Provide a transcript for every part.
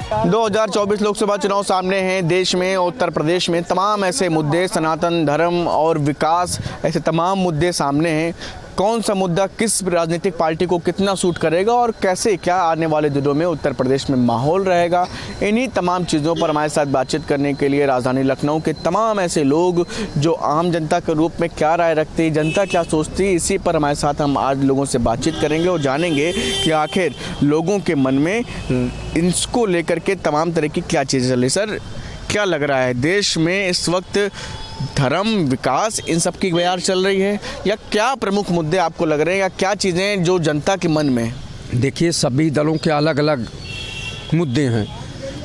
2024 लोकसभा चुनाव सामने हैं। देश में, उत्तर प्रदेश में तमाम ऐसे मुद्दे, सनातन धर्म और विकास, ऐसे तमाम मुद्दे सामने हैं। कौन सा मुद्दा किस राजनीतिक पार्टी को कितना सूट करेगा और कैसे क्या आने वाले दिनों में उत्तर प्रदेश में माहौल रहेगा, इन्हीं तमाम चीज़ों पर हमारे साथ बातचीत करने के लिए राजधानी लखनऊ के तमाम ऐसे लोग जो आम जनता के रूप में क्या राय रखते हैं, जनता क्या सोचती है, इसी पर हमारे साथ हम आज लोगों से बातचीत करेंगे और जानेंगे कि आखिर लोगों के मन में इसको लेकर के तमाम तरह की क्या चीज़ें चल रही। सर, क्या लग रहा है देश में इस वक्त धर्म, विकास, इन सब की बयार चल रही है या क्या प्रमुख मुद्दे आपको लग रहे हैं या क्या चीज़ें जो जनता के मन में? देखिए, सभी दलों के अलग अलग मुद्दे हैं।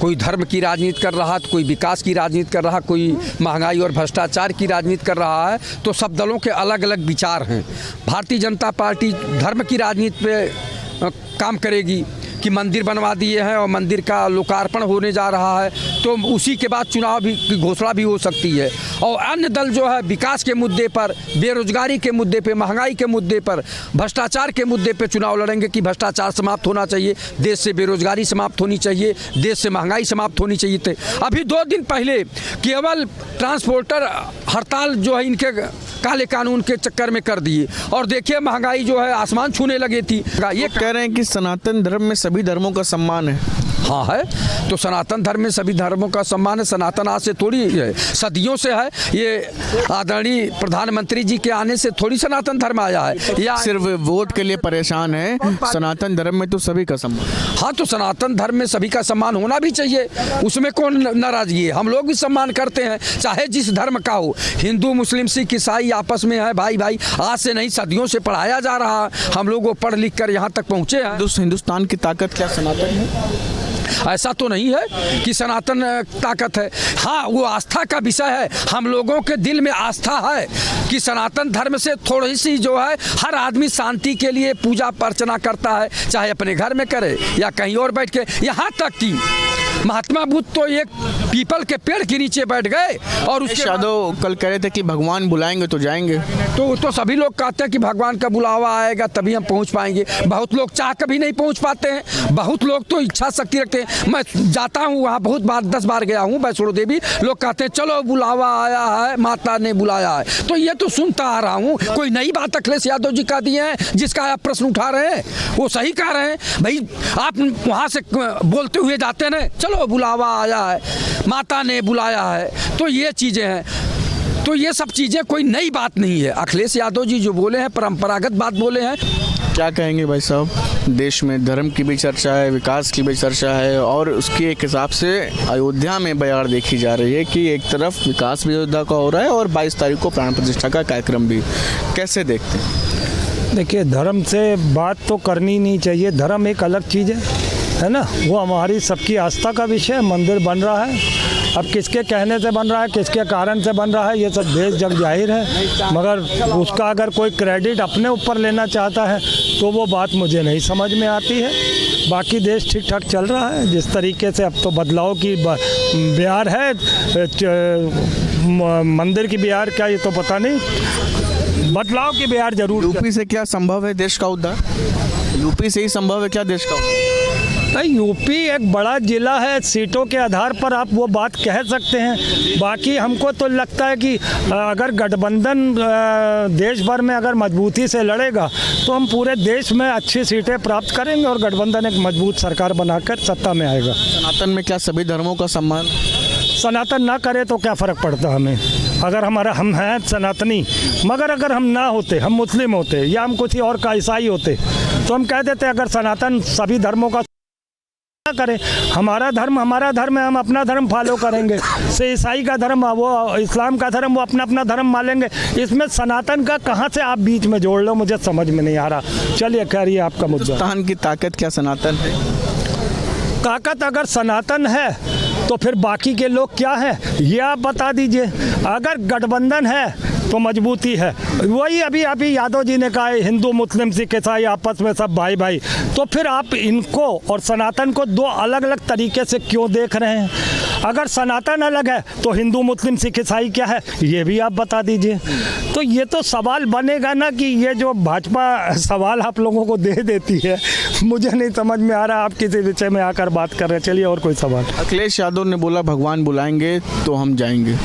कोई धर्म की राजनीति कर रहा है, तो कोई विकास की राजनीति कर रहा है, कोई महंगाई और भ्रष्टाचार की राजनीति कर रहा है। तो सब दलों के अलग अलग विचार हैं। भारतीय जनता पार्टी धर्म की राजनीति पे काम करेगी कि मंदिर बनवा दिए हैं और मंदिर का लोकार्पण होने जा रहा है, तो उसी के बाद चुनाव भी की घोषणा भी हो सकती है। और अन्य दल जो है विकास के मुद्दे पर, बेरोजगारी के मुद्दे पे, महंगाई के मुद्दे पर, भ्रष्टाचार के मुद्दे पे चुनाव लड़ेंगे कि भ्रष्टाचार समाप्त होना चाहिए, देश से बेरोजगारी समाप्त होनी चाहिए, देश से महंगाई समाप्त होनी चाहिए। थे अभी 2 दिन पहले केवल ट्रांसपोर्टर हड़ताल जो है इनके काले कानून के चक्कर में कर दिए और देखिए महंगाई जो है आसमान छूने लगी थी। ये कह रहे हैं कि सनातन धर्म में सभी धर्मों का सम्मान है। हाँ है, तो सनातन धर्म में सभी धर्मों का सम्मान है। सनातन आज से थोड़ी है, सदियों से है। ये आदरणीय प्रधानमंत्री जी के आने से थोड़ी सनातन धर्म आया है या सिर्फ वोट के लिए परेशान है। सनातन धर्म में तो सभी का सम्मान। हाँ, तो सनातन धर्म में सभी का सम्मान होना भी चाहिए, उसमें कौन नाराजगी है। हम लोग भी सम्मान करते हैं, चाहे जिस धर्म का हो। हिंदू, मुस्लिम, सिख, ईसाई आपस में है भाई भाई, आज से नहीं सदियों से पढ़ाया जा रहा है। हम लोग वो पढ़ लिख कर यहाँ तक पहुँचे हैं। हिंदुस्तान की ताकत क्या सनातन है? ऐसा तो नहीं है कि सनातन ताकत है। हाँ, वो आस्था का विषय है। हम लोगों के दिल में आस्था है कि सनातन धर्म से थोड़ी सी जो है हर आदमी शांति के लिए पूजा अर्चना करता है, चाहे अपने घर में करे या कहीं और बैठ के। यहाँ तक कि महात्मा बुद्ध तो एक पीपल के पेड़ के नीचे बैठ गए और उसके यादव कल कह रहे थे कि भगवान बुलाएंगे तो जाएंगे। तो सभी लोग कहते हैं कि भगवान का बुलावा आएगा तभी हम पहुंच पाएंगे। बहुत लोग चाह कभी नहीं पहुंच पाते हैं, बहुत लोग तो इच्छा शक्ति रखते हैं। मैं जाता हूं वहां, बहुत बार 10 बार गया हूं वैष्णो देवी। लोग कहते हैं चलो बुलावा आया है, माता ने बुलाया है। तो ये तो सुनता आ रहा हूँ, कोई नई बात अखिलेश यादव जी का दिए हैं जिसका आप प्रश्न उठा रहे हैं। वो सही कह रहे हैं भाई, आप वहाँ से बोलते हुए जाते हैं, चलो बुलावा आया है, माता ने बुलाया है। तो ये चीज़ें हैं, तो ये सब चीज़ें कोई नई बात नहीं है। अखिलेश यादव जी जो बोले हैं परंपरागत बात बोले हैं। क्या कहेंगे भाई साहब, देश में धर्म की भी चर्चा है, विकास की भी चर्चा है और उसके एक हिसाब से अयोध्या में बयार देखी जा रही है कि एक तरफ विकास भी अयोध्या का हो रहा है और 22 तारीख को प्राण प्रतिष्ठा का कार्यक्रम भी। कैसे देखते हैं? देखिए, धर्म से बात तो करनी नहीं चाहिए। धर्म एक अलग चीज़ है ना, वो हमारी सबकी आस्था का विषय है। मंदिर बन रहा है, अब किसके कहने से बन रहा है, किसके कारण से बन रहा है, ये सब देश जग जाहिर है। मगर उसका अगर कोई क्रेडिट अपने ऊपर लेना चाहता है तो वो बात मुझे नहीं समझ में आती है। बाकी देश ठीक ठाक चल रहा है जिस तरीके से। अब तो बदलाव की बयार है, मंदिर की बयार क्या, ये तो पता नहीं। बदलाव की बयार जरूर। यूपी से क्या संभव है देश का उद्धार? यूपी से ही संभव है क्या देश का उद्धार? नहीं, यूपी एक बड़ा ज़िला है, सीटों के आधार पर आप वो बात कह सकते हैं। बाकी हमको तो लगता है कि अगर गठबंधन देश भर में अगर मजबूती से लड़ेगा तो हम पूरे देश में अच्छी सीटें प्राप्त करेंगे और गठबंधन एक मजबूत सरकार बनाकर सत्ता में आएगा। सनातन में क्या सभी धर्मों का सम्मान? सनातन ना करे तो क्या फ़र्क पड़ता हमें? अगर हम हैं सनातनी, मगर अगर हम ना होते, हम मुस्लिम होते या हम किसी और का ईसाई होते, तो हम कह देते अगर सनातन सभी धर्मों का करें, हमारा धर्म है, हम अपना धर्म फॉलो करेंगे। से ईसाई का धर्म, वो इस्लाम का धर्म, वो अपना धर्म मानेंगे। इसमें सनातन का कहाँ से आप बीच में जोड़ लो, मुझे समझ में नहीं आ रहा। चलिए, कह रही है आपका मुद्दा। हिंदुस्तान की ताकत क्या सनातन है? ताकत अगर सनातन है तो फिर बाकी के लोग क्या हैं, ये आप बता दीजिए। अगर गठबंधन है तो मजबूती है। वही अभी यादव जी ने कहा है, हिंदू, मुस्लिम, सिख, ईसाई आपस में सब भाई भाई। तो फिर आप इनको और सनातन को 2 अलग अलग तरीके से क्यों देख रहे हैं? अगर सनातन अलग है तो हिंदू, मुस्लिम, सिख, ईसाई क्या है, ये भी आप बता दीजिए। तो ये तो सवाल बनेगा ना कि ये जो भाजपा सवाल आप लोगों को दे देती है मुझे नहीं समझ में आ रहा, आप किसी विषय में आकर बात कर रहे हैं। चलिए और कोई सवाल। अखिलेश यादव ने बोला भगवान बुलाएंगे तो हम जाएंगे।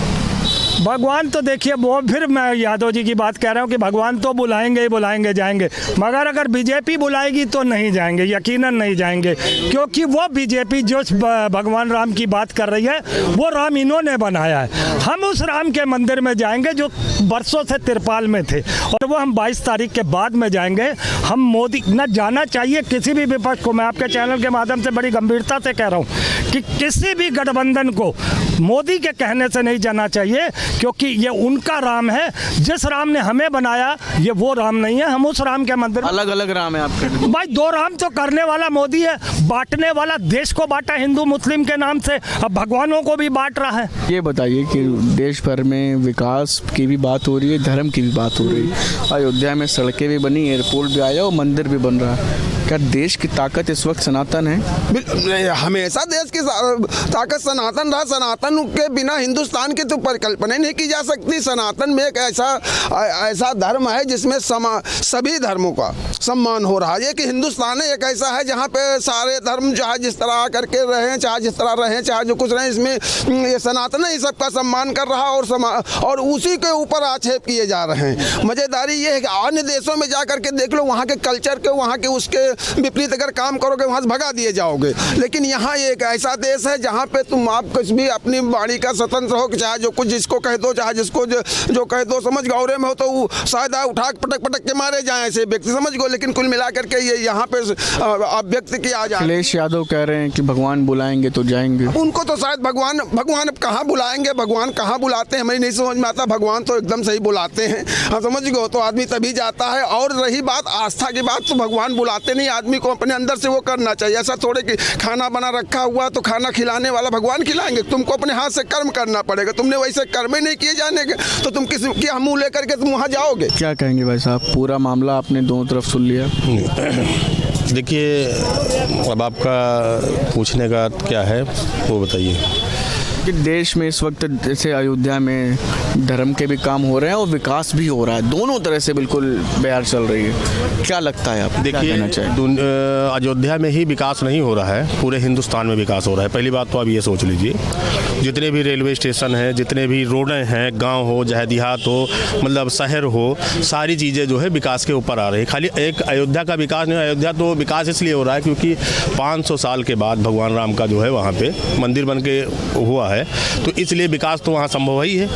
भगवान तो देखिए, वो फिर मैं यादव जी की बात कह रहा हूँ कि भगवान तो बुलाएंगे ही बुलाएंगे, जाएंगे, मगर अगर बीजेपी बुलाएगी तो नहीं जाएंगे, यकीनन नहीं जाएंगे, क्योंकि वो बीजेपी जो भगवान राम की बात कर रही है वो राम इन्होंने बनाया है। हम उस राम के मंदिर में जाएंगे जो बरसों से तिरपाल में थे, और वो हम 22 तारीख के बाद में जाएंगे। हम मोदी न जाना चाहिए किसी भी विपक्ष को। मैं आपके चैनल के माध्यम से बड़ी गंभीरता से कह रहा हूँ कि किसी भी गठबंधन को मोदी के कहने से नहीं जाना चाहिए, क्योंकि ये उनका राम है। जिस राम ने हमें बनाया ये वो राम नहीं है। हम उस राम के मंदिर, अलग अलग राम है आपके। भाई 2 राम तो करने वाला मोदी है, बांटने वाला देश को बांटा हिंदू मुस्लिम के नाम से, अब भगवानों को भी बांट रहा है। ये बताइए कि देश भर में विकास की भी बात हो रही है, धर्म की भी बात हो रही है। अयोध्या में सड़कें भी बनी, एयरपोर्ट भी आया और मंदिर भी बन रहा है। क्या देश की ताकत इस वक्त सनातन है? हमेशा देश की ताकत सनातन रहा। सनातन के बिना हिंदुस्तान की तो परिकल्पना नहीं की जा सकती। सनातन में एक ऐसा धर्म है जिसमें सभी धर्मों का सम्मान हो रहा है। ये कि हिंदुस्तान एक ऐसा है जहाँ पे सारे धर्म चाहे जिस तरह करके रहें, चाहे जिस तरह रहें, चाहे जो कुछ रहें, इसमें ये सनातन ही सबका सम्मान कर रहा है और उसी के ऊपर आक्षेप किए जा रहे हैं। मज़ेदारी ये है कि अन्य देशों में जा करके देख लो, वहाँ के कल्चर के, वहाँ के उसके विपरीत अगर काम करोगे वहाँ से भगा दिए जाओगे। लेकिन यहाँ एक ऐसा देश है जहाँ पे तुम आप कुछ भी अपनी वाणी का स्वतंत्र हो, चाहे जो कुछ जिसको कह दो, चाहे जिसको जो कह दो। समझ गौरे में हो तो शायद उठा पटक के मारे जाए ऐसे व्यक्ति, समझ गो। लेकिन कुल मिला करके ये यहाँ पे अभिव्यक्त किया जाए। अखिलेश यादव कह रहे हैं कि भगवान बुलाएंगे तो जाएंगे। उनको तो शायद भगवान अब कहाँ बुलाएंगे, भगवान कहाँ बुलाते हैं हमें नहीं समझ में आता। भगवान तो एकदम सही बुलाते हैं, हाँ समझ गो। तो आदमी तभी जाता है। और रही बात आस्था की बात, तो भगवान बुलाते नहीं, आदमी को अपने अंदर से वो करना चाहिए। ऐसा थोड़े कि खाना बना रखा हुआ तो खाना खिलाने वाला भगवान खिलाएंगे। तुमको अपने हाथ से कर्म करना पड़ेगा। तुमने वैसे कर्म ही नहीं किए जाने के तो तुम किसी की मुँह लेकर के तुम वहाँ जाओगे। क्या कहेंगे भाई साहब, पूरा मामला आपने दोनों तरफ सुन लिया। देखिए, अब आपका पूछने का क्या है वो बताइए। कि देश में इस वक्त जैसे अयोध्या में धर्म के भी काम हो रहे हैं और विकास भी हो रहा है, दोनों तरह से बिल्कुल बयार चल रही है। क्या लगता है आप? देखिए, अयोध्या में ही विकास नहीं हो रहा है, पूरे हिंदुस्तान में विकास हो रहा है। पहली बात तो आप ये सोच लीजिए, जितने भी रेलवे स्टेशन हैं, जितने भी रोडें हैं, गांव हो चाहे देहात हो, मतलब शहर हो, सारी चीज़ें जो है विकास के ऊपर आ रही है। खाली एक अयोध्या का विकास नहीं। अयोध्या तो विकास इसलिए हो रहा है क्योंकि 500 साल के बाद भगवान राम का जो है वहाँ पे मंदिर बन के हुआ है, तो इसलिए विकास तो वहाँ संभव ही है,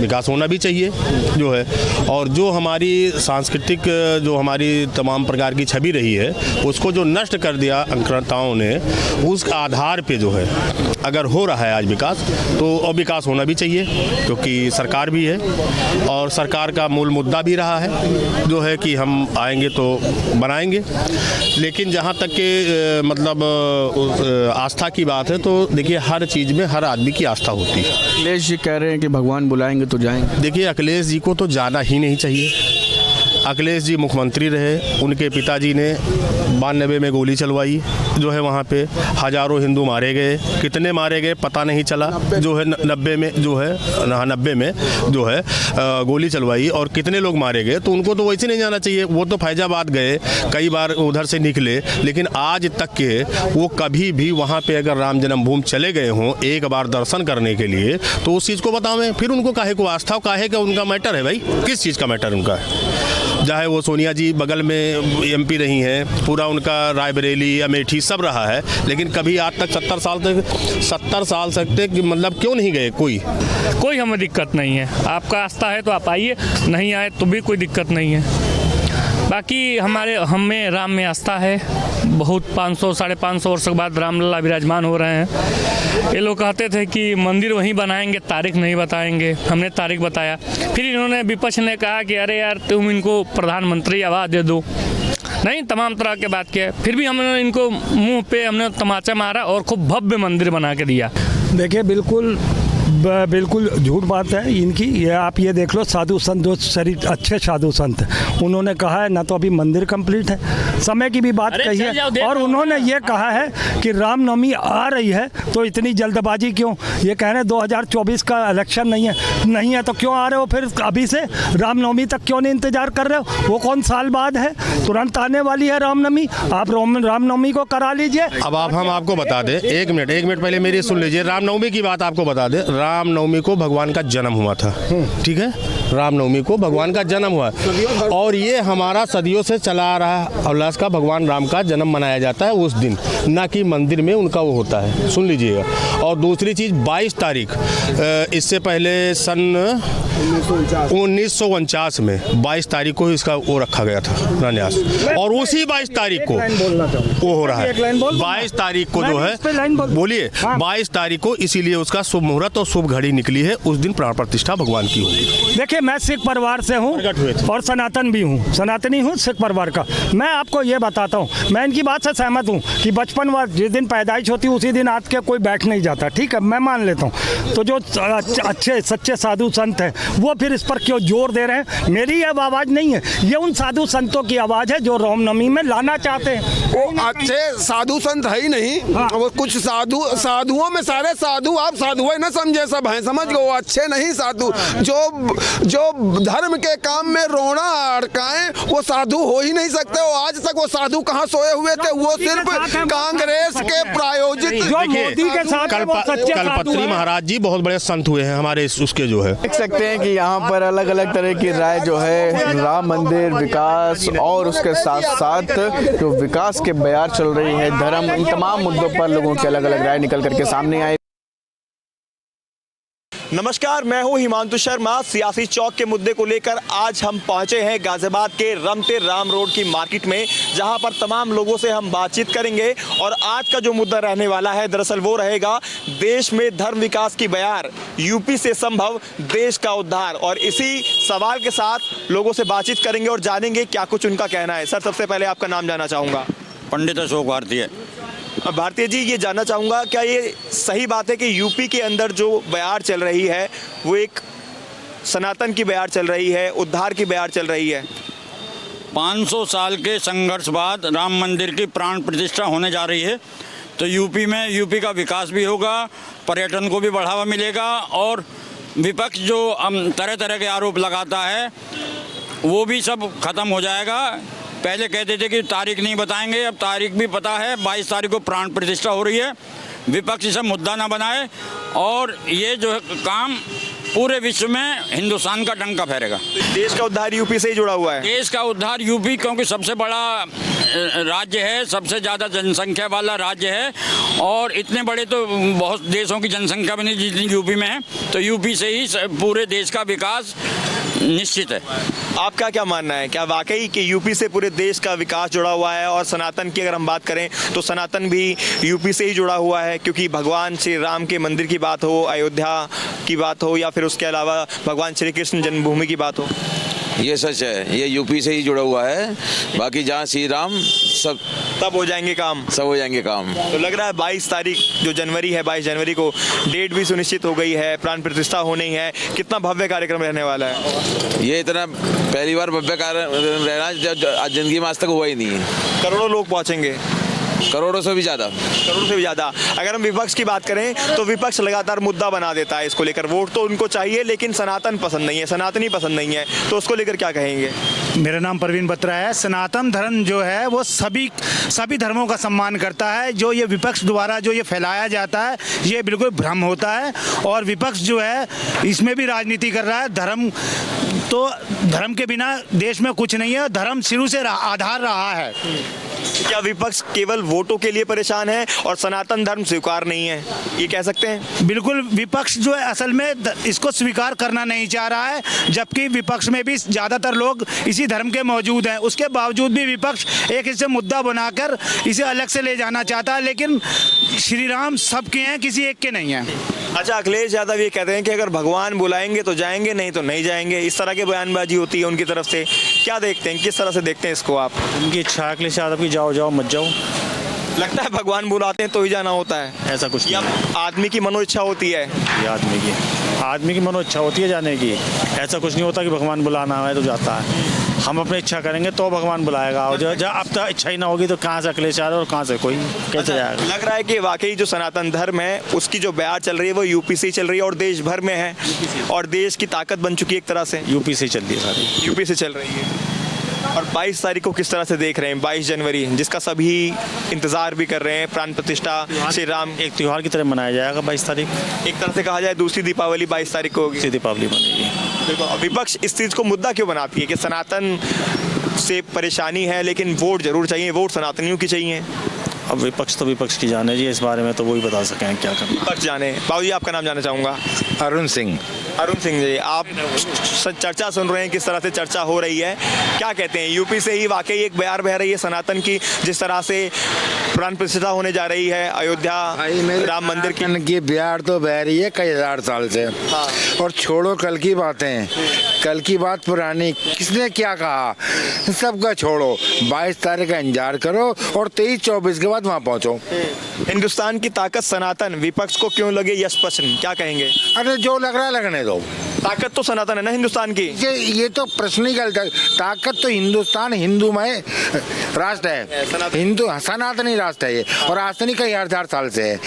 विकास होना भी चाहिए जो है। और जो हमारी सांस्कृतिक, जो हमारी तमाम प्रकार की छवि रही है, उसको जो नष्ट कर दिया आक्रांताओं ने, उस आधार पे जो है अगर हो रहा है आज विकास, तो और विकास होना भी चाहिए क्योंकि सरकार भी है और सरकार का मूल मुद्दा भी रहा है जो है कि हम आएंगे तो बनाएंगे। लेकिन जहाँ तक के मतलब आस्था की बात है, तो देखिए हर चीज़ में हर आदमी की आस्था होती है। अखिलेश जी कह रहे हैं कि भगवान बुलाएंगे तो जाएंगे। देखिए, अखिलेश जी को तो जाना ही नहीं चाहिए। अखिलेश जी मुख्यमंत्री रहे, उनके पिताजी ने 92 में गोली चलवाई जो है, वहाँ पे हज़ारों हिंदू मारे गए। कितने मारे गए पता नहीं चला जो है, 90 में जो है, 90 में जो है गोली चलवाई और कितने लोग मारे गए। तो उनको तो वैसे नहीं जाना चाहिए। वो तो फैजाबाद गए, कई बार उधर से निकले, लेकिन आज तक के वो कभी भी वहाँ पे अगर राम जन्मभूमि चले गए हों एक बार दर्शन करने के लिए, तो उस चीज़ को बतावें। फिर उनको काहे को आस्था, काहे का उनका मैटर है भाई, किस चीज़ का मैटर उनका है। चाहे वो सोनिया जी बगल में एमपी रही हैं, पूरा उनका रायबरेली अमेठी सब रहा है, लेकिन कभी आज तक 70 साल तक मतलब क्यों नहीं गए? कोई हमें दिक्कत नहीं है। आपका आस्था है तो आप आइए, नहीं आए तो भी कोई दिक्कत नहीं है। बाकी हमें राम में आस्था है बहुत। 500 साढ़े 500 वर्ष के बाद रामलला विराजमान हो रहे हैं। ये लोग कहते थे कि मंदिर वहीं बनाएंगे, तारीख नहीं बताएंगे। हमने तारीख बताया, फिर इन्होंने विपक्ष ने कहा कि अरे यार तुम इनको प्रधानमंत्री आवाज़ दे दो, नहीं तमाम तरह के बात किया। फिर भी हमने इनको मुंह पे हमने तमाचा मारा और खूब भव्य मंदिर बना के दिया। देखिए, बिल्कुल बिल्कुल झूठ बात है इनकी। ये आप ये देख लो, साधु संत जो शरीर अच्छे साधु संत उन्होंने कहा है ना तो अभी मंदिर कंप्लीट है, समय की भी बात कही है। और उन्होंने ये कहा है कि रामनवमी आ रही है तो इतनी जल्दबाजी क्यों। ये कह रहे हैं 2024 का इलेक्शन नहीं है तो क्यों आ रहे हो फिर अभी से रामनवमी तक क्यों नहीं इंतजार कर रहे हो। वो कौन साल बाद है, तुरंत आने वाली है रामनवमी, आप रामनवमी को करा लीजिए। अब हम आपको बता दें, एक मिनट पहले मेरी सुन लीजिए। रामनवमी की बात आपको बता दें, रामनवमी को भगवान का जन्म हुआ था, ठीक है, रामनवमी को भगवान का जन्म हुआ और ये हमारा सदियों से चला आ रहा उल्लास का भगवान राम का जन्म मनाया जाता है उस दिन, ना कि मंदिर में उनका वो होता है, सुन लीजिएगा। और दूसरी चीज़ 22 तारीख, इससे पहले सन 1949 में 22 तारीख को इसका वो रखा गया था रन्यास, और उसी 22 तारीख को वो हो रहा है। 22 तारीख को जो है, बोलिए, 22 तारीख को इसीलिए उसका शुभ मुहूर्त और शुभ घड़ी निकली है, उस दिन प्राण प्रतिष्ठा भगवान की होगी। देखिए, मैं सिख परिवार से हूँ और सनातन भी हूँ, सनातनी हूँ सिख परिवार का। मैं आपको ये बताता हूँ, मैं इनकी बात से सहमत हूँ कि बचपन व जिस दिन पैदाइश होती है उसी दिन आज के कोई बैठ नहीं जाता, ठीक है, मैं मान लेता हूँ। तो जो अच्छे सच्चे साधु संत हैं वो फिर इस पर क्यों जोर दे रहे हैं। मेरी अब आवाज़ नहीं है, ये उन साधु संतों की आवाज़ है जो रामनवमी में लाना चाहते हैं। वो अच्छे साधु संत है ही नहीं, वो कुछ साधुओं में सारे साधु आप साधु न समझे, सब हैं, समझ लो, वो अच्छे नहीं साधु। जो धर्म के काम में रोना अड़काएं वो साधु हो ही नहीं सकते। वो आज तक वो साधु कहाँ सोए हुए थे, वो सिर्फ कांग्रेस के प्रायोजित मोदी के साथ कल्पत्री महाराज जी बहुत बड़े संत हुए हैं हमारे उसके जो है। देख सकते हैं कि यहाँ पर अलग अलग तरह की राय जो है राम मंदिर विकास और उसके साथ साथ जो विकास के बयार चल रही है, धर्म, इन तमाम मुद्दों पर लोगों की अलग अलग राय निकल करके सामने आई। नमस्कार, मैं हूं हिमांशु शर्मा। सियासी चौक के मुद्दे को लेकर आज हम पहुंचे हैं गाजियाबाद के रमते राम रोड की मार्केट में, जहां पर तमाम लोगों से हम बातचीत करेंगे। और आज का जो मुद्दा रहने वाला है दरअसल वो रहेगा देश में धर्म विकास की बयार, यूपी से संभव देश का उद्धार। और इसी सवाल के साथ लोगों से बातचीत करेंगे और जानेंगे क्या कुछ उनका कहना है। सर, सबसे पहले आपका नाम जानना चाहूँगा। पंडित अशोक भारतीय। भारतीय जी, ये जानना चाहूँगा, क्या ये सही बात है कि यूपी के अंदर जो बयार चल रही है वो एक सनातन की बयार चल रही है, उद्धार की बयार चल रही है? 500 साल के संघर्ष बाद राम मंदिर की प्राण प्रतिष्ठा होने जा रही है, तो यूपी का विकास भी होगा, पर्यटन को भी बढ़ावा मिलेगा और विपक्ष जो तरह तरह के आरोप लगाता है वो भी सब खत्म हो जाएगा। पहले कहते थे कि तारीख नहीं बताएंगे, अब तारीख भी पता है, 22 तारीख को प्राण प्रतिष्ठा हो रही है। विपक्ष इसे मुद्दा ना बनाए और ये जो है काम पूरे विश्व में हिंदुस्तान का डंका फहरेगा। देश का उद्धार यूपी से ही जुड़ा हुआ है। देश का उद्धार यूपी, क्योंकि सबसे बड़ा राज्य है, सबसे ज़्यादा जनसंख्या वाला राज्य है और इतने बड़े तो बहुत देशों की जनसंख्या भी नहीं जितनी यूपी में है, तो यूपी से ही पूरे देश का विकास निश्चित है। आपका क्या मानना है, क्या वाकई कि यूपी से पूरे देश का विकास जुड़ा हुआ है? और सनातन की अगर हम बात करें तो सनातन भी यूपी से ही जुड़ा हुआ है, क्योंकि भगवान श्री राम के मंदिर की बात हो, अयोध्या की बात हो या फिर उसके अलावा भगवान श्री कृष्ण जन्मभूमि की बात हो। ये सच है, ये यूपी से ही जुड़ा हुआ है। बाकी जहाँ श्री राम सब तब हो जाएंगे काम, सब हो जाएंगे काम। तो लग रहा है 22 तारीख जो जनवरी है, 22 जनवरी को डेट भी सुनिश्चित हो गई है, प्राण प्रतिष्ठा होनी है। कितना भव्य कार्यक्रम रहने वाला है? ये इतना पहली बार भव्य कार्यक्रम रहना जिंदगी में आज तक हुआ ही नहीं है। करोड़ों लोग पहुँचेंगे, करोड़ों से भी ज़्यादा। अगर हम विपक्ष की बात करें तो विपक्ष लगातार मुद्दा बना देता है इसको लेकर। वोट तो उनको चाहिए लेकिन सनातन पसंद नहीं है, सनातनी पसंद नहीं है, तो उसको लेकर क्या कहेंगे? मेरा नाम परवीन बत्रा है। सनातन धर्म जो है वो सभी धर्मों का सम्मान करता है। जो ये विपक्ष द्वारा जो ये फैलाया जाता है ये बिल्कुल भ्रम होता है और विपक्ष जो है इसमें भी राजनीति कर रहा है। धर्म के बिना देश में कुछ नहीं है, धर्म शुरू से आधार रहा है। क्या विपक्ष केवल वोटों के लिए परेशान है और सनातन धर्म स्वीकार नहीं है, ये कह सकते हैं? बिल्कुल, विपक्ष जो है असल में इसको स्वीकार करना नहीं चाह रहा है, जबकि विपक्ष में भी ज़्यादातर लोग इसी धर्म के मौजूद हैं। उसके बावजूद भी विपक्ष एक इसे मुद्दा बनाकर इसे अलग से ले जाना चाहता है, लेकिन श्री राम सबके हैं, किसी एक के नहीं हैं। अच्छा, अखिलेश यादव ये कहते हैं कि अगर भगवान बुलाएंगे तो जाएंगे, नहीं तो नहीं जाएंगे, इस तरह की बयानबाजी होती है उनकी तरफ से। क्या देखते हैं, किस तरह से देखते हैं इसको आप? उनकी इच्छा, अखिलेश यादव की, जाओ जाओ मत जाओ। लगता है भगवान बुलाते हैं तो ही जाना होता है? ऐसा कुछ या आदमी की मनो इच्छा होती है? ये आदमी की मनो इच्छा होती है जाने की। ऐसा कुछ नहीं होता कि भगवान बुलाना है तो जाता है। हम अपनी इच्छा करेंगे तो भगवान बुलाएगा, और जब अब तक इच्छा ही ना होगी तो कहाँ से अकेले चाहे और कहाँ से कोई कैसे जाएगा। लग रहा है कि वाकई जो सनातन धर्म है उसकी जो बयार चल रही है वो यूपी से ही चल रही है और देश भर में है, और देश की ताकत बन चुकी है एक तरह से। यूपी से ही चल रही है सारी। यूपी से चल रही है। और 22 तारीख को किस तरह से देख रहे हैं? 22 जनवरी जिसका सभी इंतजार भी कर रहे हैं, प्राण प्रतिष्ठा श्री राम, एक त्यौहार की तरह मनाया जाएगा 22 तारीख। एक तरह से कहा जाए दूसरी दीपावली 22 तारीख को होगी। दीपावली बनेगी। देखो विपक्ष इस चीज़ को मुद्दा क्यों बनाती है कि सनातन से परेशानी है लेकिन वोट जरूर चाहिए, वोट सनातनियों की चाहिए? अब विपक्ष तो विपक्ष की जाने जी, इस बारे में तो वही बता सकें क्या करना। विपक्ष जाने। बाबूजी आपका नाम जानना चाहूँगा। अरुण सिंह। अरुण सिंह जी, आप चर्चा सुन रहे हैं, किस तरह से चर्चा हो रही है, क्या कहते हैं? यूपी से ही वाकई एक बयार बह रही है सनातन की, जिस तरह से प्राण प्रतिष्ठा होने जा रही है अयोध्या राम मंदिर की बयार तो बह रही है कई हजार साल से। हाँ। और छोड़ो कल की बातें, कल की बात पुरानी, किसने क्या कहा सबका छोड़ो। 22 तारीख का इंतजार करो और 23-24 के बाद वहाँ पहुँचो। हिंदुस्तान की ताकत सनातन, विपक्ष को क्यों लगे यश प्रश्न, क्या कहेंगे? अरे जो लग रहा है लगने दो, ताकत तो सनातन है ना हिंदुस्तान की। ये तो प्रश्न ही गलत है। ताकत तो हिंदुस्तान हिंदूमय राष्ट्र है, हिंदू सनातनी राष्ट्र है ये, और आज से नहीं कई हजार साल से है।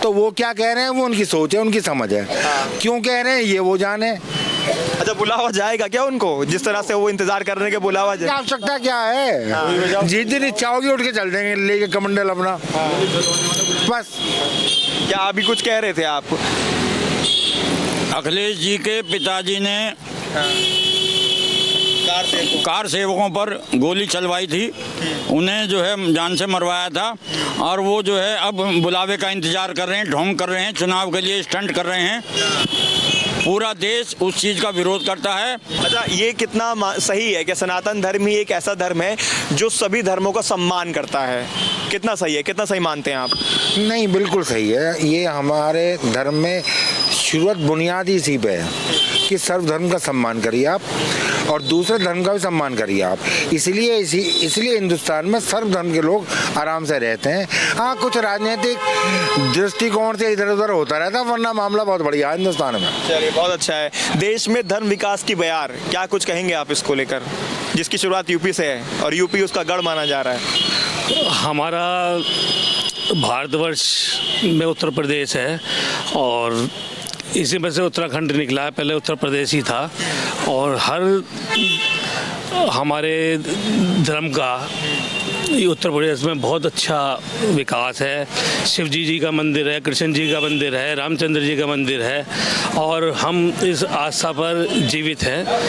तो वो क्या कह रहे हैं वो उनकी सोच है, उनकी समझ है। क्यों कह रहे हैं ये वो जाने। अच्छा, बुलावा जाएगा क्या उनको? जिस तरह से वो इंतजार कर रहे हैं कि बुलावा जाए। आवश्यकता क्या है? जिस दिन इच्छा होगी उठ के चल देंगे लेके कमंडल अपना, बस। क्या अभी कुछ कह रहे थे आप? अखिलेश जी के पिताजी ने कार सेवकों पर गोली चलवाई थी, उन्हें जो है जान से मरवाया था, और वो जो है अब बुलावे का इंतजार कर रहे हैं, ढोंग कर रहे हैं, चुनाव के लिए स्टंट कर रहे हैं। पूरा देश उस चीज़ का विरोध करता है। अच्छा, ये कितना सही है कि सनातन धर्म ही एक ऐसा धर्म है जो सभी धर्मों का सम्मान करता है? कितना सही है, कितना सही मानते हैं आप? नहीं, बिल्कुल सही है। ये हमारे धर्म में शुरुआत बुनियादी इसी पे है कि सर्वधर्म का सम्मान करिए आप, और दूसरे धर्म का भी सम्मान करिए आप। इसलिए हिंदुस्तान में सर्वधर्म के लोग आराम से रहते हैं। हाँ, कुछ राजनीतिक दृष्टिकोण से इधर उधर होता रहता है, वरना मामला बहुत बढ़िया है हिंदुस्तान में। चलिए, बहुत अच्छा है। देश में धर्म विकास की बयार, क्या कुछ कहेंगे आप इसको लेकर, जिसकी शुरुआत यूपी से है और यूपी उसका गढ़ माना जा रहा है? हमारा भारतवर्ष में उत्तर प्रदेश है, और इसी में से उत्तराखंड निकला है, पहले उत्तर प्रदेश ही था। और हर हमारे धर्म का ये उत्तर प्रदेश में बहुत अच्छा विकास है। शिव जी का मंदिर है, कृष्ण जी का मंदिर है, रामचंद्र जी का मंदिर है, और हम इस आस्था पर जीवित हैं।